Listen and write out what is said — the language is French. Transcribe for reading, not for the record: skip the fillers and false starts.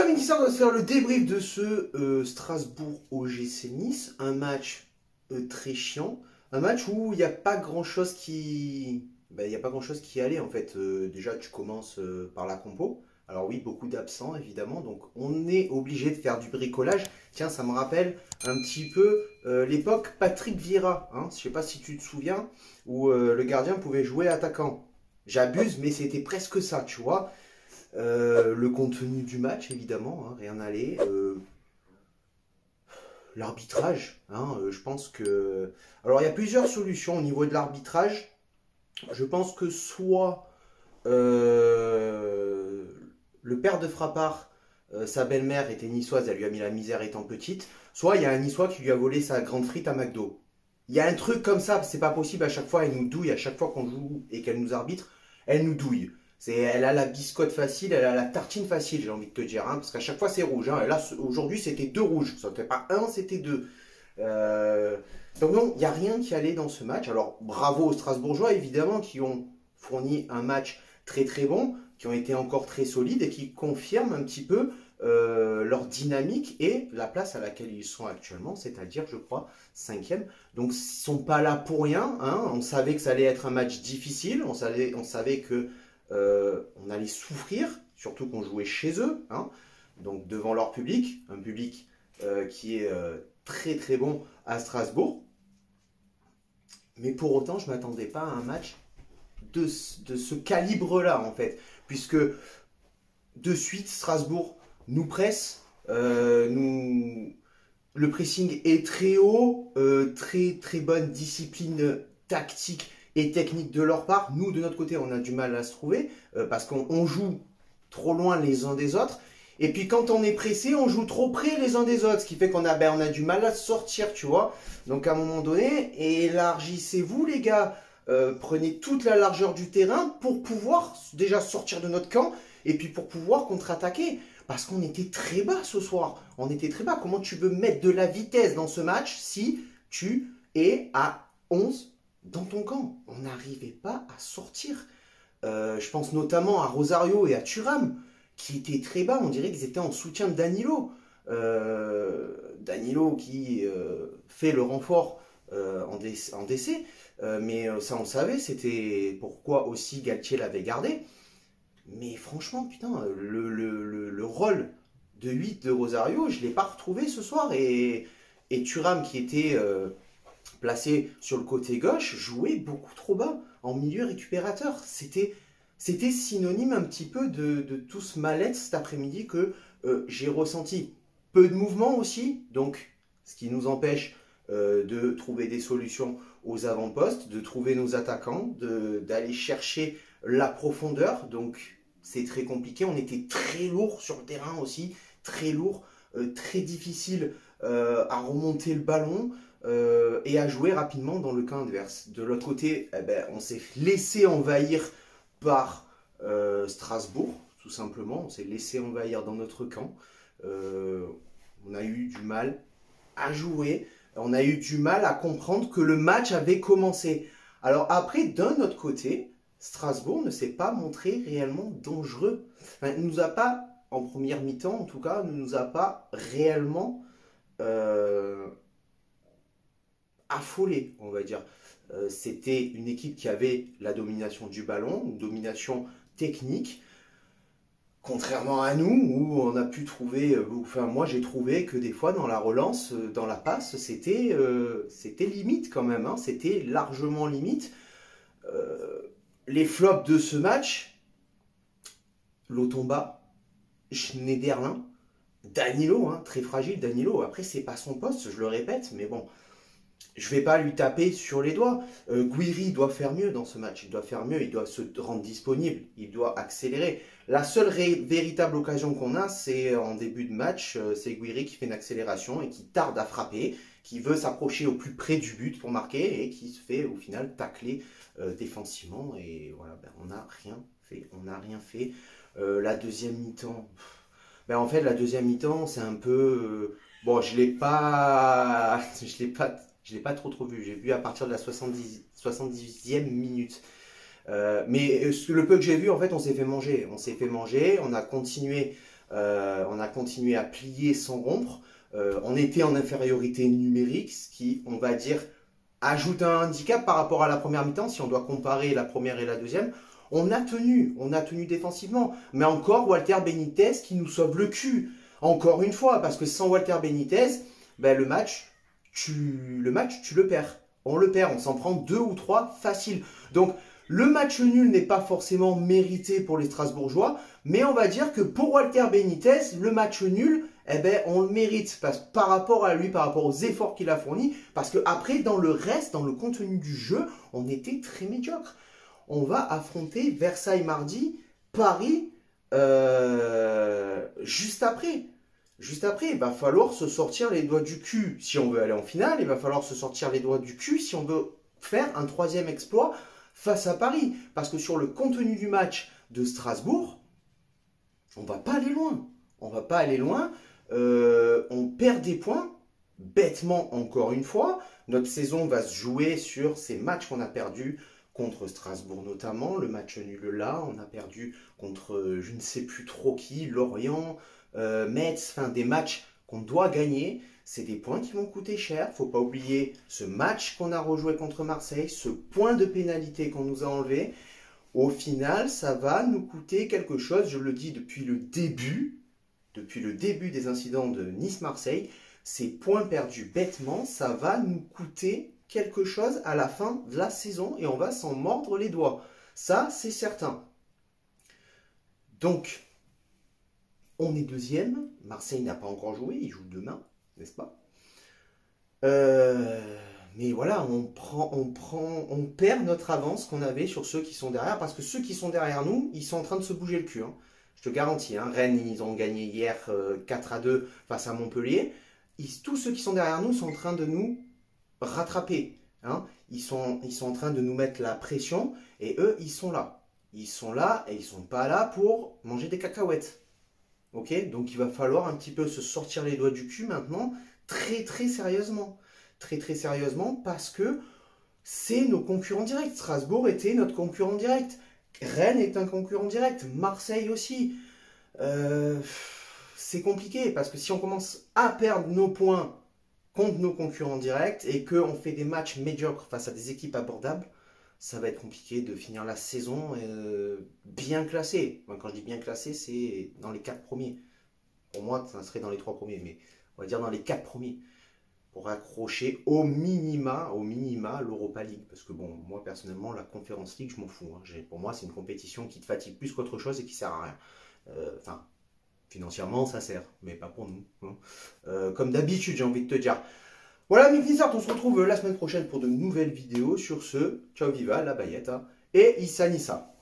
cher Vinicius, on va se faire le débrief de ce Strasbourg OGC Nice. Un match très chiant. Un match où il n'y a pas grand-chose qui... il y a pas grand-chose qui allait en fait. Déjà, tu commences par la compo. Alors oui, beaucoup d'absents évidemment. Donc on est obligé de faire du bricolage. Tiens, ça me rappelle un petit peu l'époque Patrick Vieira. Hein. Je ne sais pas si tu te souviens, où le gardien pouvait jouer attaquant. J'abuse, mais c'était presque ça, tu vois. Le contenu du match, évidemment, hein, rien n'allait. L'arbitrage, hein, je pense que... Alors, il y a plusieurs solutions au niveau de l'arbitrage. Je pense que soit le père de Frappard, sa belle-mère était niçoise, elle lui a mis la misère étant petite, soit il y a un niçois qui lui a volé sa grande frite à McDo. Il y a un truc comme ça, c'est pas possible, à chaque fois elle nous douille, à chaque fois qu'on joue et qu'elle nous arbitre, elle nous douille. Elle a la biscotte facile, elle a la tartine facile, j'ai envie de te dire, hein, parce qu'à chaque fois c'est rouge. Hein, et là, aujourd'hui, c'était 2 rouges. Ça n'était pas un, c'était 2. Donc non, il n'y a rien qui allait dans ce match. Alors, bravo aux Strasbourgeois, évidemment, qui ont fourni un match très très bon, qui ont été encore très solides et qui confirment un petit peu leur dynamique et la place à laquelle ils sont actuellement, c'est-à-dire, je crois, 5e. Donc, ils ne sont pas là pour rien. Hein. On savait que ça allait être un match difficile, on savait que on allait souffrir, surtout qu'on jouait chez eux, hein, donc devant leur public, un public qui est très très bon à Strasbourg. Mais pour autant, je ne m'attendais pas à un match de ce calibre-là, en fait, puisque de suite, Strasbourg nous presse, le pressing est très haut, très très bonne discipline tactique et technique de leur part. Nous, de notre côté, on a du mal à se trouver parce qu'on joue trop loin les uns des autres. Et puis, quand on est pressé, on joue trop près les uns des autres, ce qui fait qu'on a, on a du mal à sortir, tu vois. Donc, à un moment donné, élargissez-vous, les gars. Prenez toute la largeur du terrain pour pouvoir déjà sortir de notre camp et puis pour pouvoir contre-attaquer. Parce qu'on était très bas ce soir. On était très bas. Comment tu veux mettre de la vitesse dans ce match si tu es à 11 dans ton camp? On n'arrivait pas à sortir. Je pense notamment à Rosario et à Thuram, qui étaient très bas. On dirait qu'ils étaient en soutien de Danilo. Danilo qui fait le renfort en décès. Mais ça, on le savait. C'était pourquoi aussi Galtier l'avait gardé. Mais franchement, putain, le rôle de 8 de Rosario, je ne l'ai pas retrouvé ce soir. Et Thuram, qui était... placé sur le côté gauche, jouait beaucoup trop bas, en milieu récupérateur. C'était synonyme un petit peu de tout ce mal-être cet après-midi que j'ai ressenti. Peu de mouvement aussi, donc ce qui nous empêche de trouver des solutions aux avant-postes, de trouver nos attaquants, d'aller chercher la profondeur. Donc c'est très compliqué. On était très lourd sur le terrain aussi, très lourd, très difficile à remonter le ballon. Et à jouer rapidement dans le camp adverse. De l'autre côté, on s'est laissé envahir par Strasbourg, tout simplement. On s'est laissé envahir dans notre camp. On a eu du mal à jouer. On a eu du mal à comprendre que le match avait commencé. Alors après, d'un autre côté, Strasbourg ne s'est pas montré réellement dangereux. Enfin, il ne nous a pas, en première mi-temps en tout cas, ne nous a pas réellement... affolé, on va dire. C'était une équipe qui avait la domination du ballon, une domination technique, contrairement à nous, où on a pu trouver, enfin moi j'ai trouvé que des fois dans la relance, dans la passe, c'était limite quand même, hein, c'était largement limite. Les flops de ce match, Lotomba, Schneiderlin, Danilo, hein, très fragile Danilo, après c'est pas son poste, je le répète, mais bon, je ne vais pas lui taper sur les doigts. Guiri doit faire mieux dans ce match. Il doit faire mieux, il doit se rendre disponible, il doit accélérer. La seule véritable occasion qu'on a, c'est en début de match. C'est Guiri qui fait une accélération et qui tarde à frapper, qui veut s'approcher au plus près du but pour marquer et qui se fait au final tacler défensivement. Et voilà, on n'a rien fait. On n'a rien fait. La deuxième mi-temps... en fait, la deuxième mi-temps, c'est un peu... bon, je ne l'ai pas... Je l'ai pas trop vu. J'ai vu à partir de la 70e minute. Mais le peu que j'ai vu, en fait, on s'est fait manger. On s'est fait manger. On a continué On a continué à plier sans rompre. On était en infériorité numérique, ce qui, on va dire, ajoute un handicap par rapport à la première mi-temps, si on doit comparer la première et la deuxième. On a tenu défensivement. Mais encore Walter Benitez qui nous sauve le cul. Encore une fois, parce que sans Walter Benitez, ben le match, tu le perds. On le perd, on s'en prend 2 ou 3 facile. Donc, le match nul n'est pas forcément mérité pour les Strasbourgeois, mais on va dire que pour Walter Benitez, le match nul, eh ben, on le mérite par rapport à lui, par rapport aux efforts qu'il a fournis, parce que après, dans le reste, dans le contenu du jeu, on était très médiocre. On va affronter Versailles mardi, Paris juste après. Juste après, il va falloir se sortir les doigts du cul si on veut aller en finale. Il va falloir se sortir les doigts du cul si on veut faire un 3e exploit face à Paris. Parce que sur le contenu du match de Strasbourg, on ne va pas aller loin. On va pas aller loin. On perd des points, bêtement encore une fois. Notre saison va se jouer sur ces matchs qu'on a perdus contre Strasbourg notamment. Le match nul là, on a perdu contre je ne sais plus trop qui, Lorient, Metz, enfin des matchs qu'on doit gagner. C'est des points qui vont coûter cher. Faut pas oublier ce match qu'on a rejoué contre Marseille, ce point de pénalité qu'on nous a enlevé. Au final, ça va nous coûter quelque chose. Je le dis depuis le début des incidents de Nice-Marseille. Ces points perdus bêtement, ça va nous coûter quelque chose à la fin de la saison et on va s'en mordre les doigts. Ça, c'est certain. Donc, on est 2e. Marseille n'a pas encore joué, il joue demain, n'est-ce pas? Mais voilà, on perd notre avance qu'on avait sur ceux qui sont derrière, parce que ceux qui sont derrière nous, ils sont en train de se bouger le cul. Hein. Je te garantis, hein. Rennes, ils ont gagné hier 4-2 face à Montpellier. Tous ceux qui sont derrière nous sont en train de nous rattraper. Hein. Ils sont en train de nous mettre la pression et eux, ils sont là. Ils sont là et ils ne sont pas là pour manger des cacahuètes. Ok? Donc il va falloir un petit peu se sortir les doigts du cul maintenant, très très sérieusement. Très très sérieusement parce que c'est nos concurrents directs. Strasbourg était notre concurrent direct. Rennes est un concurrent direct. Marseille aussi. C'est compliqué parce que si on commence à perdre nos points contre nos concurrents directs et qu'on fait des matchs médiocres face à des équipes abordables, ça va être compliqué de finir la saison bien classé. Enfin, quand je dis bien classé, c'est dans les 4 premiers. Pour moi, ça serait dans les 3 premiers, mais on va dire dans les 4 premiers. Pour accrocher au minima l'Europa League. Parce que bon, moi personnellement, la Conference League, je m'en fous. Hein. Pour moi, c'est une compétition qui te fatigue plus qu'autre chose et qui sert à rien. Enfin, financièrement, ça sert, mais pas pour nous. Hein. Comme d'habitude, j'ai envie de te dire. Voilà, mes petits on se retrouve la semaine prochaine pour de nouvelles vidéos. Sur ce, ciao viva, la Bayette. Hein, et Issa Nissa.